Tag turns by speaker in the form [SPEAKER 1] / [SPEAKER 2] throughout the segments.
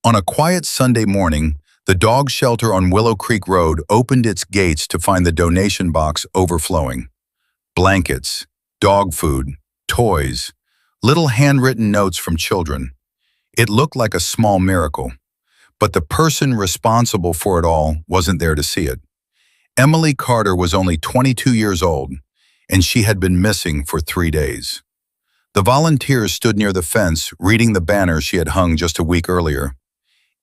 [SPEAKER 1] On a quiet Sunday morning, the dog shelter on Willow Creek Road opened its gates to find the donation box overflowing. Blankets, dog food, toys, little handwritten notes from children. It looked like a small miracle, but the person responsible for it all wasn't there to see it. Emily Carter was only 22 years old, and she had been missing for 3 days. The volunteers stood near the fence, reading the banner she had hung just a week earlier.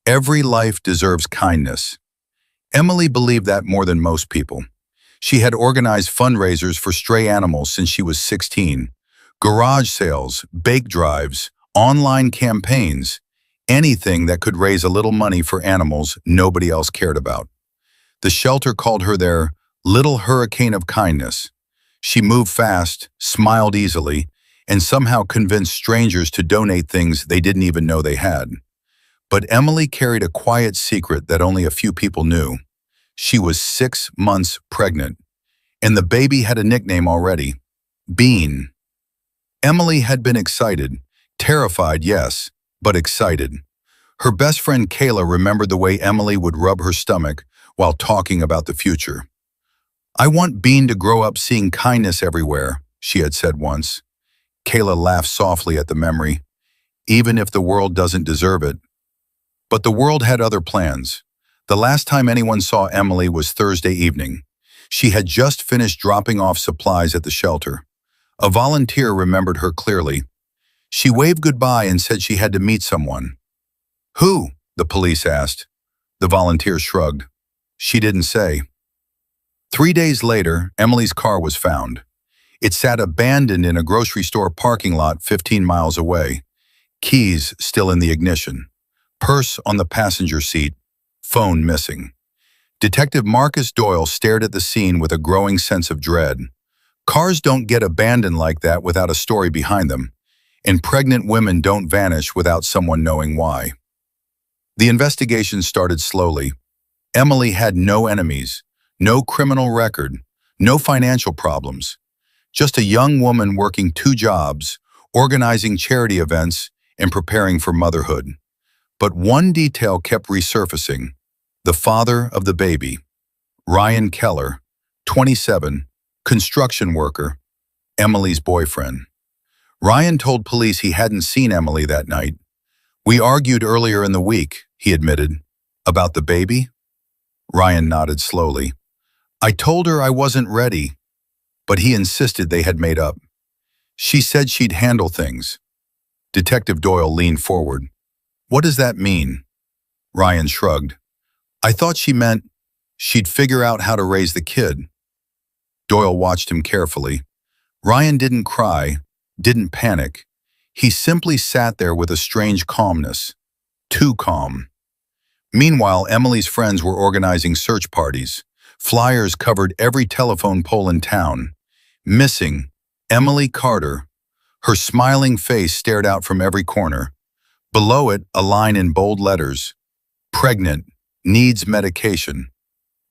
[SPEAKER 1] Every life deserves kindness. Emily believed that more than most people. She had organized fundraisers for stray animals since she was 16. Garage sales, bake drives, online campaigns, anything that could raise a little money for animals nobody else cared about. The shelter called her their little hurricane of kindness. She moved fast, smiled easily, and somehow convinced strangers to donate things they didn't even know they had. But Emily carried a quiet secret that only a few people knew. She was 6 months pregnant, and the baby had a nickname already, Bean. Emily had been excited, terrified, yes, but excited. Her best friend Kayla remembered the way Emily would rub her stomach while talking about the future. "I want Bean to grow up seeing kindness everywhere," she had said once. Kayla laughed softly at the memory, even if the world doesn't deserve it. But the world had other plans. The last time anyone saw Emily was Thursday evening. She had just finished dropping off supplies at the shelter. A volunteer remembered her clearly. She waved goodbye and said she had to meet someone. "Who?" the police asked. The volunteer shrugged. She didn't say. 3 days later, Emily's car was found. It sat abandoned in a grocery store parking lot 15 miles away. Keys still in the ignition. Purse on the passenger seat. Phone missing. Detective Marcus Doyle stared at the scene with a growing sense of dread. Cars don't get abandoned like that without a story behind them, and pregnant women don't vanish without someone knowing why. The investigation started slowly. Emily had no enemies, no criminal record, no financial problems. Just a young woman working 2 jobs, organizing charity events, and preparing for motherhood. But one detail kept resurfacing: the father of the baby. Ryan Keller, 27, construction worker, Emily's boyfriend. Ryan told police he hadn't seen Emily that night. "We argued earlier in the week," he admitted. "About the baby?" Ryan nodded slowly. "I told her I wasn't ready, but he insisted they had made up. She said she'd handle things." Detective Doyle leaned forward. "What does that mean?" Ryan shrugged. "I thought she meant she'd figure out how to raise the kid." Doyle watched him carefully. Ryan didn't cry, didn't panic. He simply sat there with a strange calmness. Too calm. Meanwhile, Emily's friends were organizing search parties. Flyers covered every telephone pole in town. Missing, Emily Carter. Her smiling face stared out from every corner. Below it, a line in bold letters: "Pregnant, needs medication."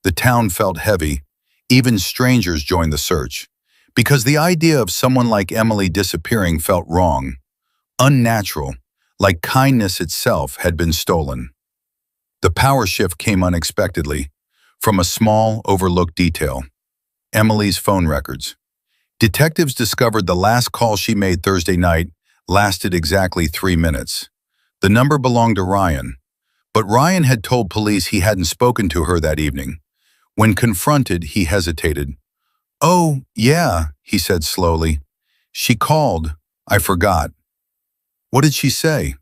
[SPEAKER 1] The town felt heavy. Even strangers joined the search, because the idea of someone like Emily disappearing felt wrong, unnatural, like kindness itself had been stolen. The power shift came unexpectedly, from a small, overlooked detail: Emily's phone records. Detectives discovered the last call she made Thursday night lasted exactly 3 minutes. The number belonged to Ryan, but Ryan had told police he hadn't spoken to her that evening. When confronted, he hesitated. "Oh, yeah," he said slowly. "She called. I forgot." "What did she say?"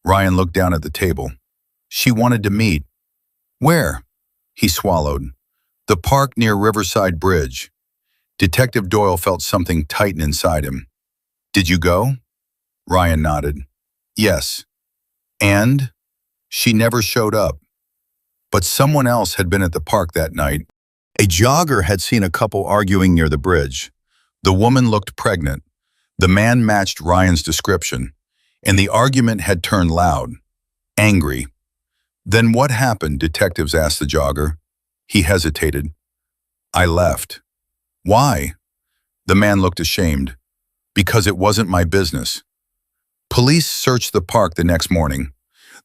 [SPEAKER 1] Ryan looked down at the table. "She wanted to meet." "Where?" He swallowed. "The park near Riverside Bridge." Detective Doyle felt something tighten inside him. "Did you go?" Ryan nodded. "Yes." "And?" "She never showed up." But someone else had been at the park that night. A jogger had seen a couple arguing near the bridge. The woman looked pregnant. The man matched Ryan's description, and the argument had turned loud, angry. "Then what happened?" detectives asked the jogger. He hesitated. "I left." "Why?" The man looked ashamed. "Because it wasn't my business." Police searched the park the next morning.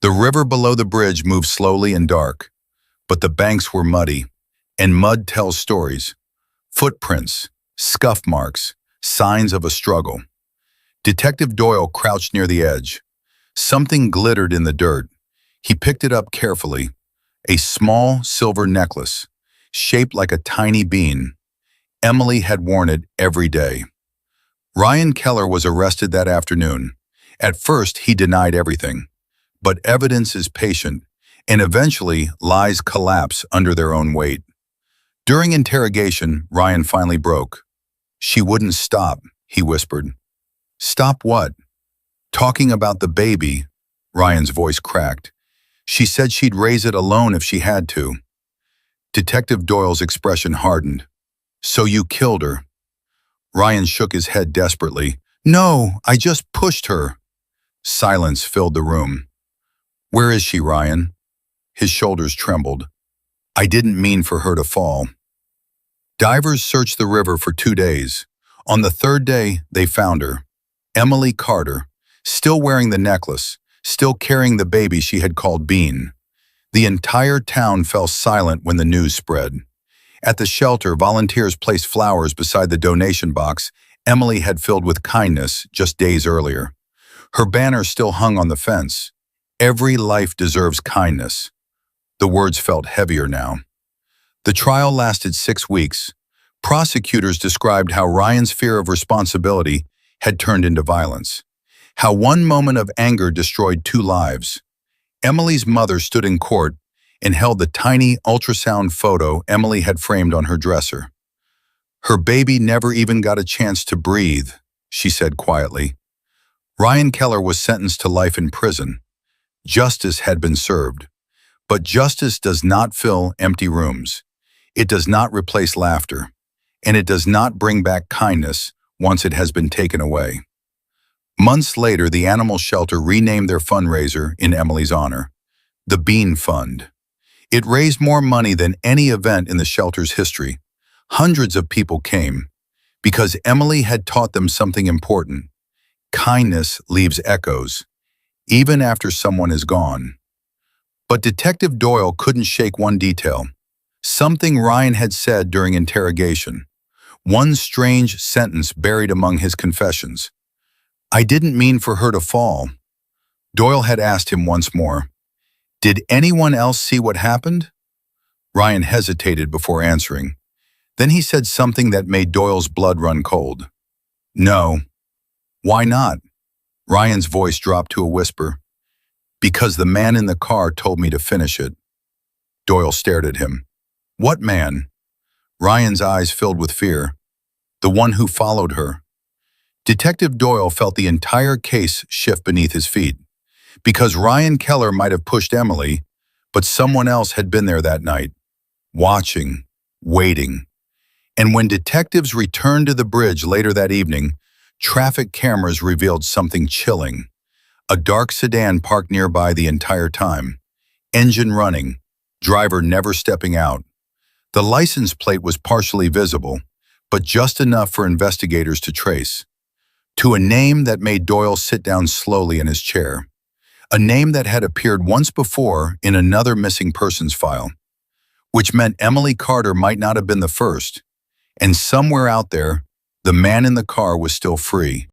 [SPEAKER 1] The river below the bridge moved slowly and dark, but the banks were muddy, and mud tells stories. Footprints, scuff marks, signs of a struggle. Detective Doyle crouched near the edge. Something glittered in the dirt. He picked it up carefully. A small silver necklace, shaped like a tiny bean. Emily had worn it every day. Ryan Keller was arrested that afternoon. At first, he denied everything. But evidence is patient, and eventually lies collapse under their own weight. During interrogation, Ryan finally broke. "She wouldn't stop," he whispered. "Stop what?" "Talking about the baby." Ryan's voice cracked. "She said she'd raise it alone if she had to." Detective Doyle's expression hardened. "So you killed her?" Ryan shook his head desperately. "No, I just pushed her." Silence filled the room. "Where is she, Ryan?" His shoulders trembled. "I didn't mean for her to fall." Divers searched the river for 2 days. On the 3rd day, they found her. Emily Carter, still wearing the necklace, still carrying the baby she had called Bean. The entire town fell silent when the news spread. At the shelter, volunteers placed flowers beside the donation box Emily had filled with kindness just days earlier. Her banner still hung on the fence. "Every life deserves kindness." The words felt heavier now. The trial lasted 6 weeks. Prosecutors described how Ryan's fear of responsibility had turned into violence. How one moment of anger destroyed 2 lives. Emily's mother stood in court and held the tiny ultrasound photo Emily had framed on her dresser. "Her baby never even got a chance to breathe," she said quietly. Ryan Keller was sentenced to life in prison. Justice had been served. But justice does not fill empty rooms. It does not replace laughter. And it does not bring back kindness once it has been taken away. Months later, the animal shelter renamed their fundraiser in Emily's honor, the Bean Fund. It raised more money than any event in the shelter's history. Hundreds of people came because Emily had taught them something important. Kindness leaves echoes, even after someone is gone. But Detective Doyle couldn't shake one detail. Something Ryan had said during interrogation. One strange sentence buried among his confessions. "I didn't mean for her to fall." Doyle had asked him once more, "Did anyone else see what happened?" Ryan hesitated before answering. Then he said something that made Doyle's blood run cold. "No." "Why not?" Ryan's voice dropped to a whisper. "Because the man in the car told me to finish it." Doyle stared at him. "What man?" Ryan's eyes filled with fear. "The one who followed her." Detective Doyle felt the entire case shift beneath his feet. Because Ryan Keller might have pushed Emily, but someone else had been there that night, watching, waiting. And when detectives returned to the bridge later that evening, traffic cameras revealed something chilling. A dark sedan parked nearby the entire time. Engine running, driver never stepping out. The license plate was partially visible, but just enough for investigators to trace. To a name that made Doyle sit down slowly in his chair. A name that had appeared once before in another missing persons file. Which meant Emily Carter might not have been the first. And somewhere out there, the man in the car was still free.